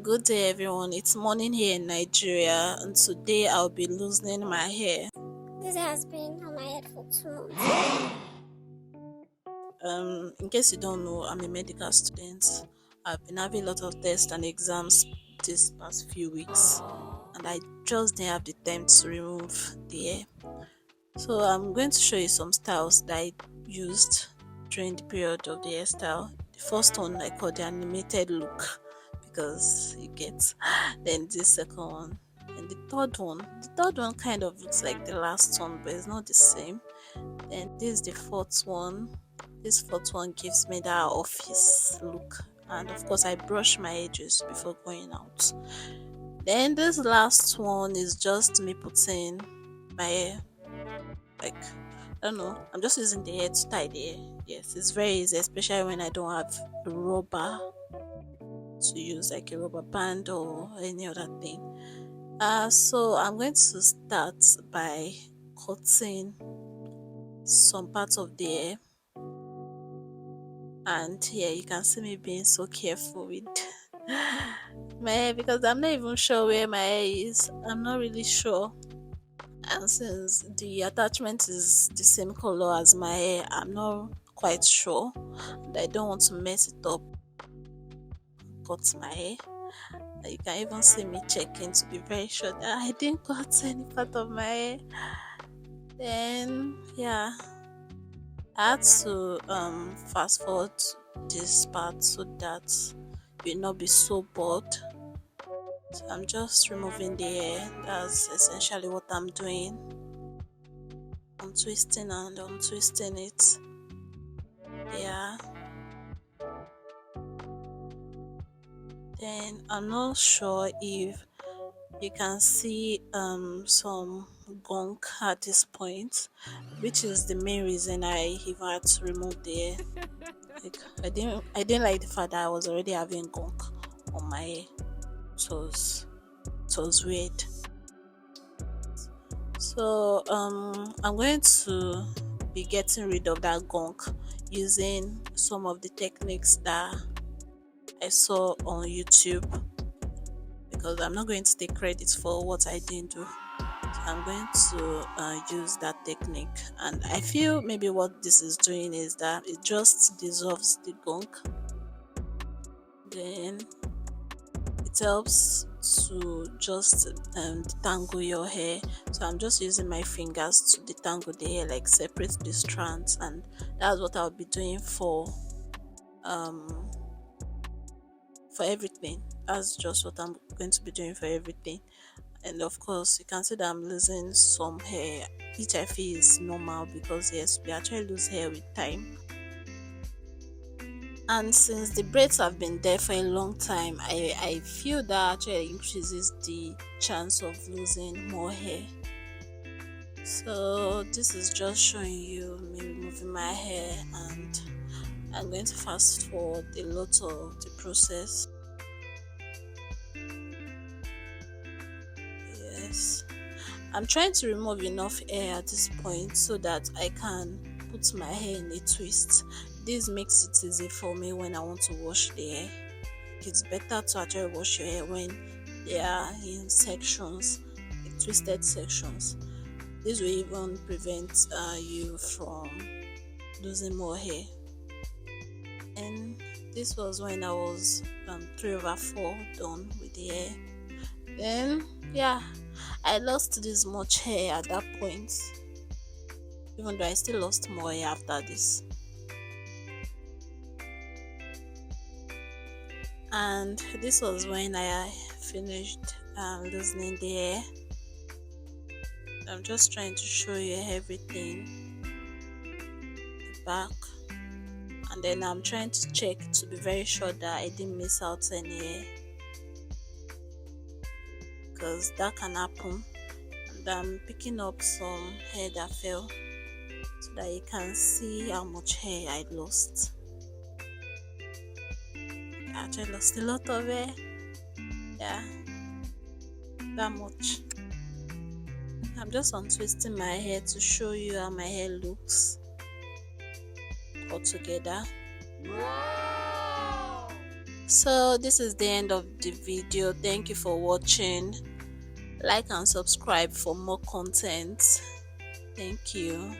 Good day, everyone. It's morning here in Nigeria, and today I'll be loosening my hair. This has been on my head for 2 months. In case you don't know, I'm a medical student. I've been having a lot of tests and exams this past few weeks, and I just didn't have the time to remove the hair. So I'm going to show you some styles that I used during the period of the hairstyle. The first one I call the animated look because you get. Then the second one, and the third one kind of looks like the last one, but it's not the same. Then this is the fourth one. This fourth one gives me that office look, and of course I brush my edges before going out. Then this last one is just me putting my hair, like, I don't know, I'm just using the hair to tie the hair. Yes, it's very easy, especially when I don't have rubber to use, like a rubber band or any other thing. So I'm going to start by cutting some parts of the hair, and here you can see me being so careful with my hair because I'm not even sure where my hair is. I'm not really sure, and since the attachment is the same color as my hair, I'm not quite sure, and I don't want to mess it up. Cut my hair. You can even see me checking to be very sure that I didn't cut any part of my hair. Then yeah, I had to fast forward this part so that you'll not be so bored. So I'm just removing the hair. That's essentially what I'm doing. I'm twisting and untwisting it. Yeah. Then I'm not sure if you can see some gunk at this point, which is the main reason I even had to remove the hair. Like, I didn't like the fact that I was already having gunk on my hair. It was weird. So I'm going to be getting rid of that gunk using some of the techniques that I saw on YouTube, because I'm not going to take credit for what I didn't do. So I'm going to use that technique, and I feel maybe what this is doing is that it just dissolves the gunk. Then it helps to just detangle your hair. So I'm just using my fingers to detangle the hair, like separate the strands, and that's what I'll be doing for everything. That's just what I'm going to be doing for everything. And of course, you can see that I'm losing some hair, which I feel is normal because yes, we actually lose hair with time. And since the braids have been there for a long time, I feel that actually increases the chance of losing more hair. So this is just showing you me removing my hair, and I'm going to fast forward a lot of the process. Yes, I'm trying to remove enough hair at this point so that I can put my hair in a twist. This makes it easy for me when I want to wash the hair. It's better to actually wash your hair when they are in sections, like twisted sections. This will even prevent you from losing more hair. And this was when I was 3/4 done with the hair. Then yeah, I lost this much hair at that point, even though I still lost more hair after this. And this was when I finished loosening the hair. I'm just trying to show you everything, the back, and then I'm trying to check to be very sure that I didn't miss out any hair, because that can happen. And I'm picking up some hair that fell so that you can see how much hair I lost. I actually lost a lot of hair. Yeah, that much. I'm just untwisting my hair to show you how my hair looks all together. So this is the end of the video. Thank you for watching. Like and subscribe for more content. Thank you.